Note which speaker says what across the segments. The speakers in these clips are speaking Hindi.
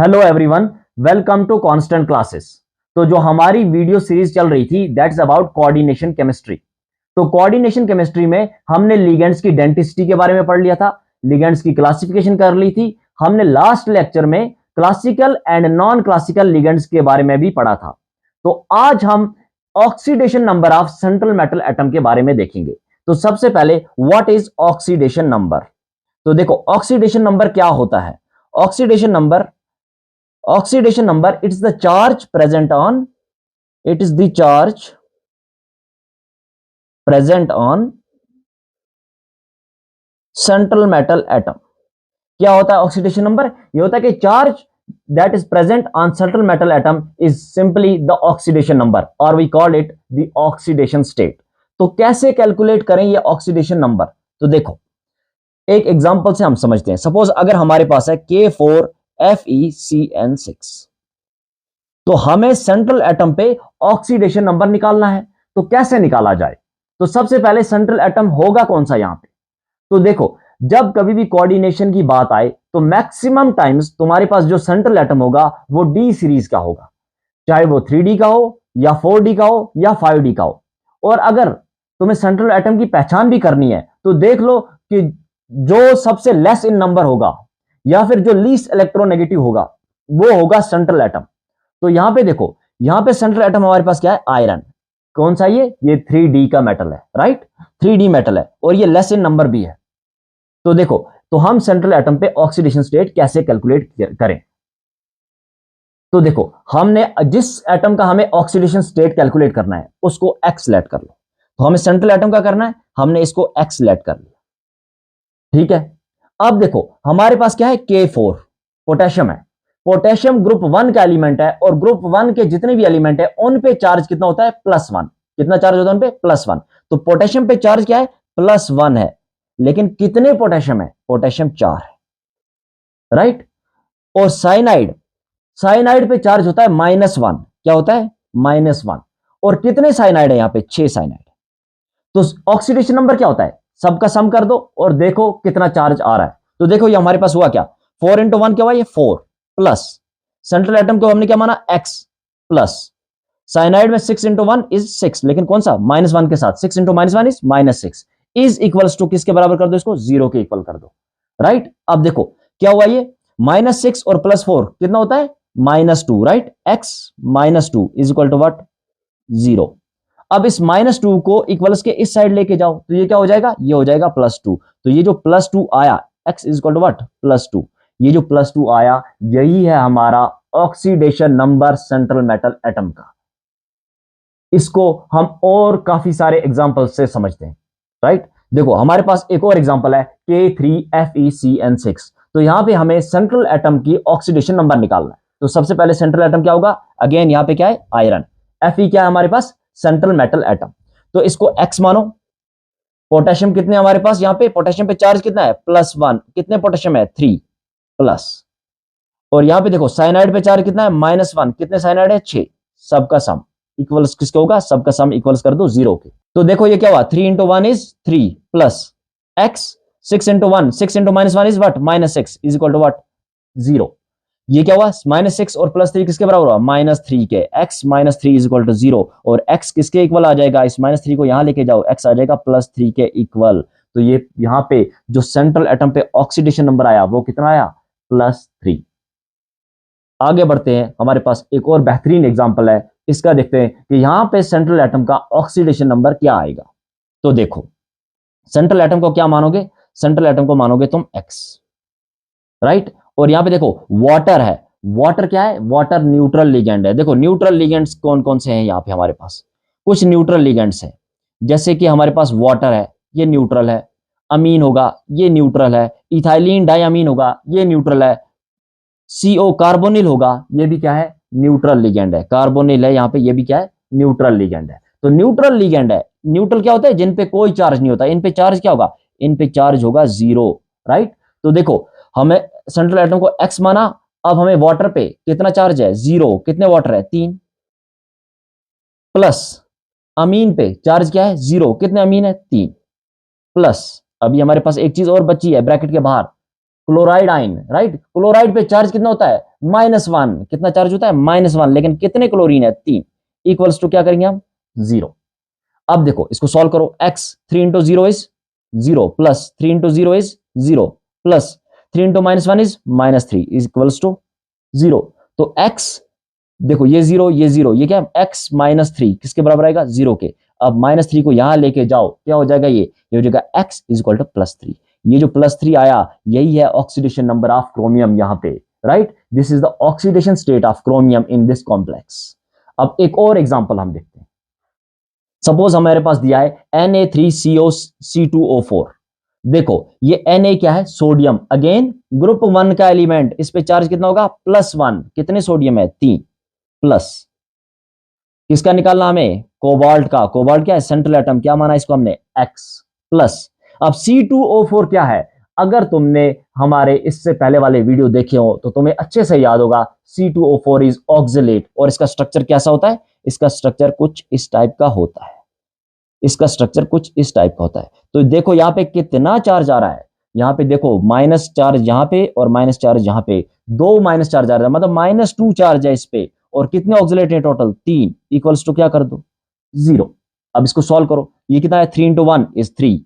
Speaker 1: Hello everyone, welcome to constant classes. तो जो हमारी वीडियो सीरीज चल रही थी दैट्स अबाउट कोऑर्डिनेशन केमिस्ट्री। तो कोऑर्डिनेशन केमिस्ट्री में हमने लिगेंड्स की डेंसिटी के बारे में पढ़ लिया था, लिगेंड्स की क्लासिफिकेशन कर ली थी। हमने लास्ट लेक्चर में classical and non classical ligands के बारे में भी पढ़ा था। तो आज हम oxidation number of central metal atom के बारे में देखेंगे। तो सबसे पहले व्हाट इज ऑक्सीडेशन नंबर। तो देखो ऑक्सीडेशन नंबर क्या होता है। Oxidation number, it's the charge present on central metal atom। क्या होता है ऑक्सीडेशन नंबर? ये होता है कि charge that is present on central metal atom is simply the oxidation number or we call it the oxidation state। तो कैसे कैलकुलेट करें ये ऑक्सीडेशन नंबर? तो देखो एक एग्जांपल से हम समझते हैं। सपोज अगर हमारे पास है K4FeCN6, तो हमें सेंट्रल एटम पे ऑक्सीडेशन नंबर निकालना है। तो कैसे निकाला जाए? तो सबसे पहले सेंट्रल एटम होगा कौन सा यहां पे? तो देखो जब कभी भी कोऑर्डिनेशन की बात आए तो मैक्सिमम टाइम्स तुम्हारे पास जो सेंट्रल एटम होगा वो डी सीरीज का होगा, चाहे वो 3D का हो या 4D का हो या 5D का हो। और अगर तुम्हें सेंट्रल एटम की पहचान भी करनी है तो देख लो कि जो सबसे लेस इन नंबर होगा या फिर जो लीस्ट इलेक्ट्रोनेगेटिव होगा वो होगा सेंट्रल एटम। तो यहां पे देखो, यहां पे सेंट्रल एटम हमारे पास क्या है? आयरन। कौन सा? ये 3D का मेटल है, राइट? 3D मेटल है और ये लेस इन नंबर भी है। तो देखो, तो हम सेंट्रल एटम पे ऑक्सीडेशन स्टेट कैसे कैलकुलेट करें? तो देखो हमने जिस एटम का हमें ऑक्सीडेशन स्टेट कैलकुलेट करना है उसको एक्स लेट कर लो। तो हमें सेंट्रल एटम का करना है, हमने इसको एक्स लेट कर लिया, ठीक है। अब देखो हमारे पास क्या है? K4 पोटेशियम है। पोटेशियम ग्रुप 1 का एलिमेंट है और ग्रुप 1 के जितने भी एलिमेंट है उन पे चार्ज कितना होता है? +1। कितना चार्ज होता है उन पे? +1। तो पोटेशियम पे चार्ज क्या है? +1 है। लेकिन कितने पोटेशियम है? पोटेशियम 4 है, राइट। और साइनाइड पे चार्ज होता है -1। क्या होता है? -1। और कितने साइनाइड है यहाँ पे? 6 साइनाइड। तो ऑक्सीडेशन नंबर क्या होता है? सबका सम कर दो और देखो कितना चार्ज आ रहा है। तो देखो ये हमारे पास हुआ क्या? 4 × 1 क्या हुआ? ये 4 प्लस सेंट्रल एटम को हमने क्या माना? x प्लस साइनाइड में 6 × 1 इज 6, लेकिन कौन सा? -1 के साथ। 6 × -1 इज -6 इज इक्वल्स टू किसके बराबर कर दो? इसको 0 के इक्वल कर दो, राइट। अब देखो क्या हुआ? ये -6 और +4 कितना होता है? -2, right. x -2 is equal to what? 0। अब इस -2 को इक्वल्स के इस साइड लेके जाओ तो ये क्या हो जाएगा? ये हो जाएगा +2। तो ये जो +2 आया x is equal to what? +2। ये जो +2 आया यही है हमारा oxidation number central metal atom का। इसको हम और काफी सारे एग्जांपल से समझते हैं, राइट। देखो हमारे पास एक और एग्जांपल है K3FeCN6। तो यहां पे हमें सेंट्रल एटम की ऑक्सीडेशन नंबर निकालना है। तो सबसे पहले सेंट्रल एटम क्या होगा? अगेन यहां पे क्या है? आयरन। Fe क्या है हमारे पास? Central metal atom. तो इसको x मानो। पोटेशियम कितने हमारे पास? यहां पे पोटेशियम पे चार्ज कितना है? +1। कितने पोटेशियम है? 3 प्लस। और यहां पे देखो साइनाइड पे चार्ज कितना है? -1। कितने साइनाइड है? 6। सबका सम इक्वल्स किसके होगा? सबका सम इक्वल्स कर दो 0 के। तो देखो ये क्या हुआ? 3 × 1 is 3 plus x 6 × 1 6 × -1 is what? -6 is equal to what? 0। ये क्या हुआ? -6 और +3 किसके बराबर हुआ? -3 के। x -3 इज इक्वल टू 0 और x किसके इक्वल आ जाएगा? इस -3 को यहां लेके जाओ, x आ जाएगा +3 के इक्वल। तो ये यहां पे जो सेंट्रल एटम पे ऑक्सीडेशन नंबर आया वो कितना आया? +3। आगे बढ़ते हैं, हमारे पास एक और बेहतरीन एग्जांपल है। इसका देखते हैं कि यहां पे सेंट्रल एटम का ऑक्सीडेशन नंबर क्या आएगा। तो देखो सेंट्रल एटम को क्या मानोगे? सेंट्रल एटम को मानोगे तुम x, राइट। और यहां पे देखो वाटर है। वाटर क्या है? वाटर न्यूट्रल लिगेंड है। देखो न्यूट्रल लिगेंड्स कौन कौन से हैं यहां पे हमारे पास? कुछ न्यूट्रल लिगेंड्स हैं, जैसे कि हमारे पास वाटर है, ये न्यूट्रल है। अमीन होगा, ये न्यूट्रल है। इथाइलिन डायमीन होगा, ये न्यूट्रल है। CO कार्बोनिल होगा, ये भी क्या है? न्यूट्रल लिगेंड है। कार्बोनिल है यहां पे, ये भी क्या है? न्यूट्रल लिगेंड है। तो न्यूट्रल लिगेंड है। न्यूट्रल क्या होता है? जिन पे कोई चार्ज नहीं होता। इन पे चार्ज क्या होगा? इन पे चार्ज होगा 0, राइट। तो देखो हमें सेंट्रल एटम को x माना। अब हमें वाटर पे कितना चार्ज है? 0। कितने वाटर है? 3 प्लस अमीन पे चार्ज क्या है? 0। कितने अमीन है? 3 प्लस। अभी हमारे पास एक चीज और बची है ब्रैकेट के बाहर, क्लोराइड आयन, राइट। क्लोराइड पे चार्ज कितना होता है, -1। कितना चार्ज होता है, -1, लेकिन कितने क्लोरीन है, 3, इक्वल्स टू क्या करेंगे हम, 0। अब देखो इसको सॉल्व करो, x 3 into 0 is 0 plus 3 into 0 is 0 plus 3 into -1 is -3 is equals to 0। तो x देखो ये 0 ये 0, ये क्या है, x -3 किसके बराबर आएगा, 0 के। अब -3 को यहां लेके जाओ, क्या हो जाएगा, ये हो जाएगा x इज इक्वल टू +3। ये जो +3 आया यही है ऑक्सीडेशन नंबर ऑफ क्रोमियम यहाँ पे, right. This is the oxidation state of chromium in this complex. अब एक और एग्जांपल हम देखते हैं। सपोज हमारे पास दिया है Na3CO C2O4। देखो ये Na क्या है, सोडियम, अगेन ग्रुप 1 का एलिमेंट, इस पे चार्ज कितना होगा, +1। कितने सोडियम है, 3 प्लस किसका निकालना हमें, कोबाल्ट का। कोबाल्ट क्या है, सेंट्रल एटम, क्या माना इसको हमने, X प्लस। अब C2O4 क्या है, अगर तुमने हमारे इससे पहले वाले वीडियो देखे हो तो तुम्हें अच्छे से याद होगा, C2O4 इज ऑक्सिलेट। और इसका स्ट्रक्चर कैसा होता है, इसका स्ट्रक्चर कुछ इस टाइप का होता है, इसका स्ट्रक्चर कुछ इस टाइप का होता है। तो देखो यहाँ पे कितना चार्ज आ रहा है, यहाँ पे देखो माइनस चार्ज यहाँ पे और माइनस चार्ज यहाँ पे, 2 माइनस चार्ज आ रहा है, मतलब -2 चार्ज है इस पे। और कितने ऑक्सिलेट है टोटल, 3, इक्वल्स टू क्या कर दो, 0। अब इसको सॉल्व करो, ये कितना है, 3 into 1 is 3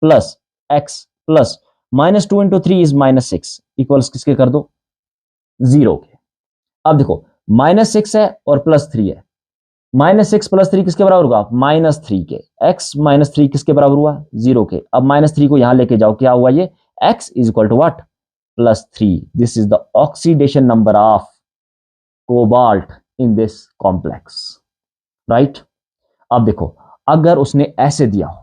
Speaker 1: plus x plus -2 into 3 is -6, equals किसके कर दो, 0 के। अब देखो -6 है और +3 है, -6 + 3 किसके बराबर होगा, -3 के। x -3 किसके बराबर हुआ, 0 के। अब -3 को यहां लेके जाओ, क्या हुआ ये, x is equal to what, +3। This is the oxidation number of cobalt in this complex, right. अब देखो अगर उसने ऐसे दिया हो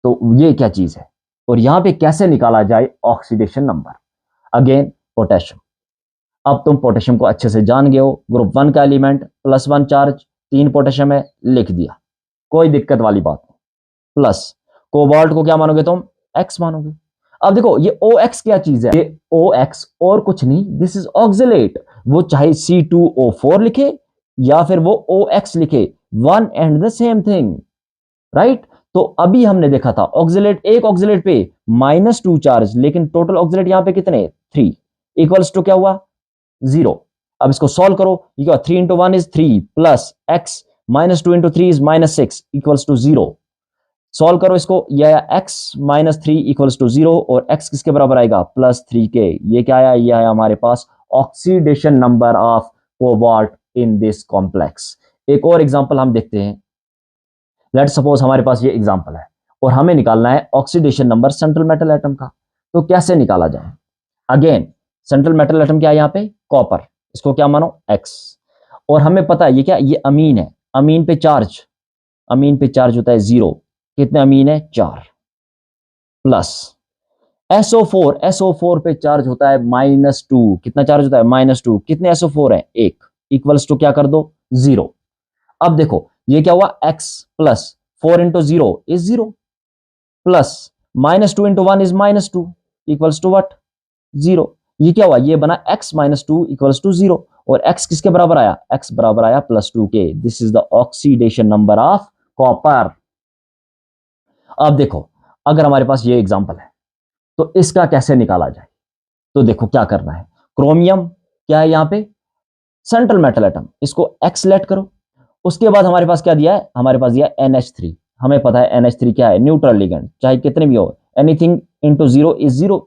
Speaker 1: तो ये क्या चीज है, और यहां पे कैसे निकाला जाए ऑक्सीडेशन नंबर, अगेन पोटेशियम। अब तुम पोटेशियम को अच्छे से जान गए हो, ग्रुप 1 का एलिमेंट, +1 चार्ज, 3 पोटेशियम है, लिख दिया, कोई दिक्कत वाली बात नहीं। प्लस कोबाल्ट को क्या मानोगे तुम, X मानोगे। अब देखो ये OX क्या चीज है, ये OX और कुछ नहीं, दिस इज ऑक्सिलेट। वो चाहे C2O4 लिखे या फिर वो OX लिखे, one and the same thing, right. तो अभी हमने देखा था ऑक्सिलेट, एक ऑक्सिलेट पे -2 चार्ज, लेकिन टोटल ऑक्सिलेट यहां पे कितने, 3, इक्वल्स टू क्या हुआ, 0। अब इसको सॉल्व करो, ये क्या, 3 into 1 is 3 plus x -2 into 3 is -6 equals to 0। Solve करो इसको, यह x -3 इक्वल्स टू 0 और x किसके बराबर आएगा, +3 के। ये क्या आया, ये आया हमारे पास oxidation number of cobalt in this complex. एक और एग्जांपल हम देखते हैं। लेट सपोज हमारे पास ये एग्जांपल है और हमें निकालना है oxidation number central metal atom का। तो कैसे निकाला जाए, अगेन सेंट्रल मेटल एटम क्या है यहाँ पे, कॉपर, इसको क्या मानो, X। और हमें पता है ये क्या, ये अमीन है, अमीन पे चार्ज होता है 0। कितने अमीन है, 4 प्लस SO4 पे चार्ज होता है -2। कितना चार्ज होता है, -2। कितने SO4 है, 1, इक्वल्स टू क्या कर दो, 0। अब देखो ये क्या हुआ, x plus 4 into 0 is 0 plus -2 into 1 is -2 equals to what, 0। ये क्या हुआ, ये बना x -2 इक्वल्स टू 0 और x किसके बराबर आया, x बराबर आया +2 के। This is the oxidation number of copper. अब देखो अगर हमारे पास ये एग्जांपल है तो इसका कैसे निकाला जाए। तो देखो क्या करना है, क्रोमियम क्या है यहाँ पे, सेंट्रल मेटल एटम, इसको x लेट करो। उसके बाद हमारे पास क्या दिया है, हमारे पास दिया NH3। हमें पता है NH3 क्या है, न्यूट्रल लिगेंड, चाहे कितने भी हो, anything into 0 is 0।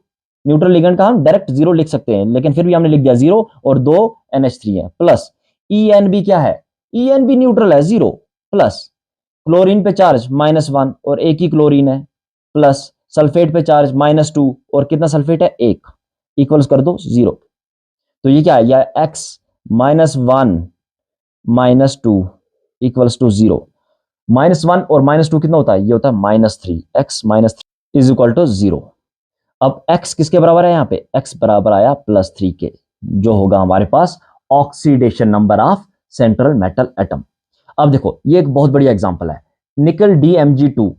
Speaker 1: Neutral ligand का हम डायरेक्ट 0 लिख सकते हैं, लेकिन फिर भी हमने लिख दिया 0 और 2 NH3 है। प्लस ENB क्या है, ENB न्यूट्रल है, 0 प्लस क्लोरीन पे चार्ज -1 और एक ही क्लोरीन है, प्लस सल्फेट पे चार्ज -2 और कितना सल्फेट है, 1, इक्वल्स कर दो 0। तो ये क्या है, यह x -1 -2 इक्वल्स टू 0। -1 और -2 कितना होता है, ये होता है -3, x -3 इज इक्वल टू 0। अब x किसके बराबर है, यहाँ पे x बराबर आया +3 के, जो होगा हमारे पास oxidation number of central metal atom. अब देखो ये एक बहुत बढ़िया एग्जांपल है, निकल DMG2।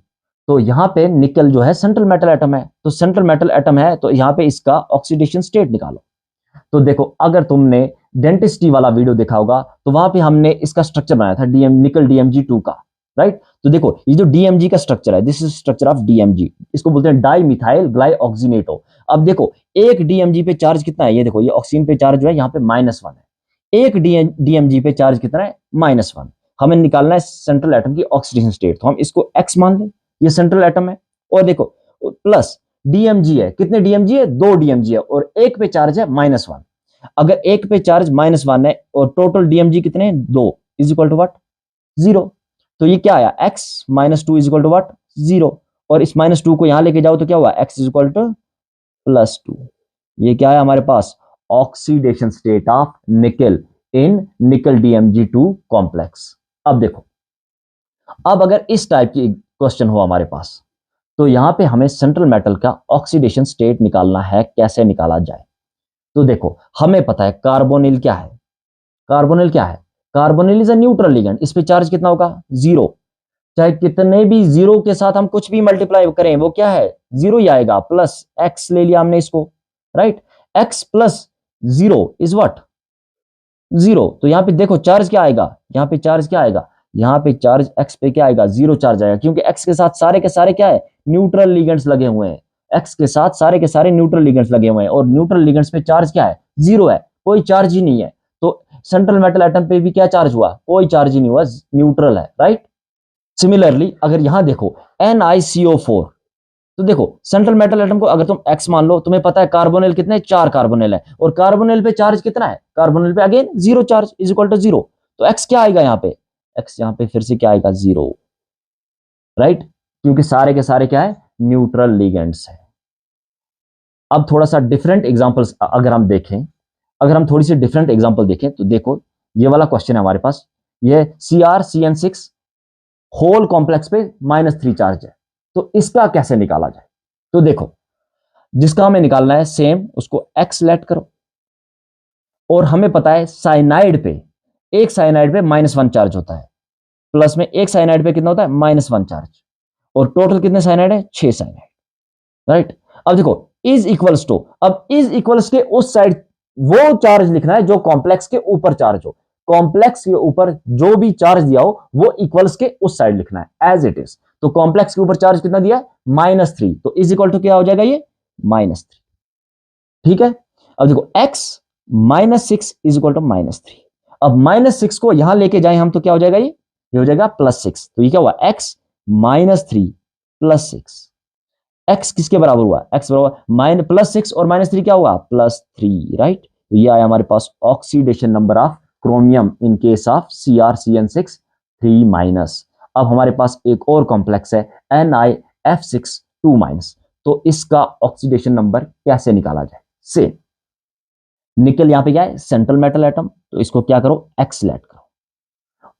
Speaker 1: तो यहाँ पे निकल जो है सेंट्रल मेटल एटम है, तो सेंट्रल मेटल एटम है तो यहाँ पे इसका ऑक्सीडेशन स्टेट निकालो। तो देखो अगर तुमने डेंटिस्ट्री वाला वीडियो देखा होगा तो वहां पे हमने इसका स्ट्रक्चर बनाया था निकल DMG2 का, राइट। तो देखो ये जो डीएमजी का स्ट्रक्चर है, this is structure of DMG, इसको बोलते हैं डाई मिथाइल ग्लाइऑक्सीनेटो। अब देखो एक डीएमजी पे चार्ज कितना है, ये देखो ये ऑक्सीजन पे चार्ज जो है यहाँ पे -1 है, एक डीएमजी पे चार्ज कितना है, -1। हमें निकालना है सेंट्रल एटम की ऑक्सीडेशन स्टेट, तो हम इसको x मान लें, ये सेंट्रल एटम है। और देखो प्लस डीएमजी है, कितने डीएमजी है, 2 डीएमजी है, और एक पे चार्ज है -1। अगर एक पे चार्ज -1 है और टोटल डीएमजी कितने हैं, 2 इज इक्वल टू व्हाट, 0। तो ये क्या आया, x -2 is equal to what, 0। और इस -2 को यहां लेके जाओ तो क्या हुआ, x इज इक्वल टू +2। ये क्या है हमारे पास, ऑक्सीडेशन स्टेट ऑफ निकल इन निकल DMG2 कॉम्प्लेक्स। अब देखो, अब अगर इस टाइप की क्वेश्चन हो हमारे पास, तो यहां पे हमें सेंट्रल मेटल का ऑक्सीडेशन स्टेट निकालना है, कैसे निकाला जाए। तो देखो हमें पता है कार्बोनिल क्या है, कार्बोनिल क्या है, carbonyl is a neutral ligand, इस पे चार्ज कितना होगा, 0। चाहे कितने भी 0 के साथ हम कुछ भी मल्टीप्लाई करें वो क्या है, 0 ही आएगा। प्लस x ले लिया हमने इसको, right, x plus 0 is what, 0। तो यहां पे देखो चार्ज क्या आएगा, यहां पे चार्ज क्या आएगा, यहां पे चार्ज x पे क्या आएगा, 0 चार्ज आएगा, क्योंकि x के साथ सारे के सारे क्या है, न्यूट्रल लिगेंड्स लगे हुए हैं। x के साथ सारे के सारे न्यूट्रल लिगेंड्स लगे हुए हैं, और न्यूट्रल लिगेंड्स पे चार्ज क्या है, 0 है, कोई चार्ज ही नहीं है। तो सेंट्रल मेटल एटम पे भी क्या चार्ज हुआ, कोई चार्ज ही नहीं हुआ, न्यूट्रल है, राइट। सिमिलरली अगर यहां देखो NiCO4, तो देखो सेंट्रल मेटल एटम को अगर तुम x मान लो, तुम्हें पता है कार्बोनिल कितने, 4 कार्बोनिल है, और कार्बोनिल पे चार्ज कितना है, कार्बोनिल पे again 0 charge is equal to 0। तो x क्या आएगा यहाँ पे, x यहाँ पे फिर से क्या आएगा, 0, राइट, क्योंकि सारे के सारे क्या है, न्यूट्रल लिगेंड्स है। अब थोड़ा सा डिफरेंट एग्जांपल्स अगर हम देखें, अगर हम थोड़ी सी डिफरेंट एग्जांपल देखें, तो देखो ये वाला क्वेश्चन है हमारे पास, ये CrCN6 होल कॉम्प्लेक्स पे -3 चार्ज है, तो इसका कैसे निकाला जाए। तो देखो जिसका हमें निकालना है सेम, उसको x लेट करो, और हमें पता है साइनाइड पे, एक साइनाइड पे -1 चार्ज होता है, प्लस में एक साइनाइड पे कितना होता है, -1 चार्ज, और टोटल कितने साइनाइड है, 6 साइनाइड, राइट। अब देखो इज इक्वल्स टू, अब इज इक्वल्स के उस साइड वो चार्ज लिखना है जो कॉम्प्लेक्स के ऊपर चार्ज हो, कॉम्प्लेक्स के ऊपर जो भी चार्ज दिया हो वो इक्वल्स के उस साइड लिखना है एज इट इज। तो कॉम्प्लेक्स के ऊपर चार्ज कितना दिया है, -3, तो इज इक्वल टू क्या हो जाएगा, ये -3, ठीक है। अब देखो x -6 इज इक्वल टू -3, अब -6 को यहां लेके जाए हम तो क्या हो जाएगा, ये हो जाएगा +6। तो ये क्या हुआ, x -3 +6, x किसके बराबर हुआ, x बराबर +6 और -3 क्या हुआ, +3, राइट। तो ये आया हमारे पास oxidation number of chromium in case of CrCN6 3-। अब हमारे पास एक और कॉम्प्लेक्स है NiF6 2-। तो इसका ऑक्सीडेशन नंबर कैसे निकाला जाए, से निकल यहां पे क्या है, सेंट्रल मेटल एटम, तो इसको क्या करो, x लेट करो,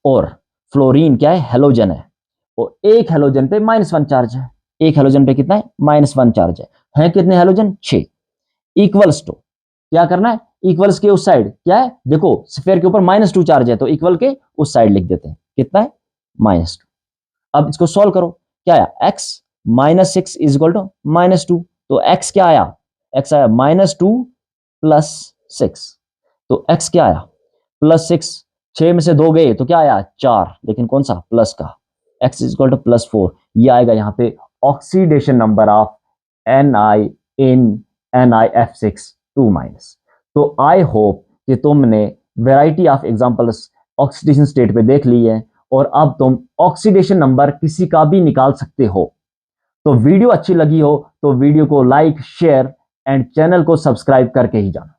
Speaker 1: और फ्लोरीन क्या है, हेलोजन है, और एक हेलोजन पे -1 चार्ज है, एक हेलोजन पे कितना है, -1 चार्ज है कितने हेलोजन, 6, इक्वल्स टू क्या करना है, इक्वल्स के उस साइड क्या है, देखो स्फीयर के ऊपर -2 चार्ज है, तो इक्वल के उस साइड लिख देते हैं, कितना है, -2। अब इसको सॉल्व करो, क्या आया, x -6 इज इक्वल टू -2, तो x क्या आया, x आया -2 + 6, तो x क्या आया, +6, 6 में से 2 गए तो क्या आया, 4, लेकिन कौन सा, प्लस का, x इज इक्वल टू +4। ये आएगा यहाँ पे oxidation number of Ni in NiF6 2-। तो आई होप कि तुमने variety of examples oxidation state पे देख ली है, और अब तुम ऑक्सीडेशन नंबर किसी का भी निकाल सकते हो। तो वीडियो अच्छी लगी हो तो वीडियो को लाइक, शेयर एंड चैनल को सब्सक्राइब करके ही जाना।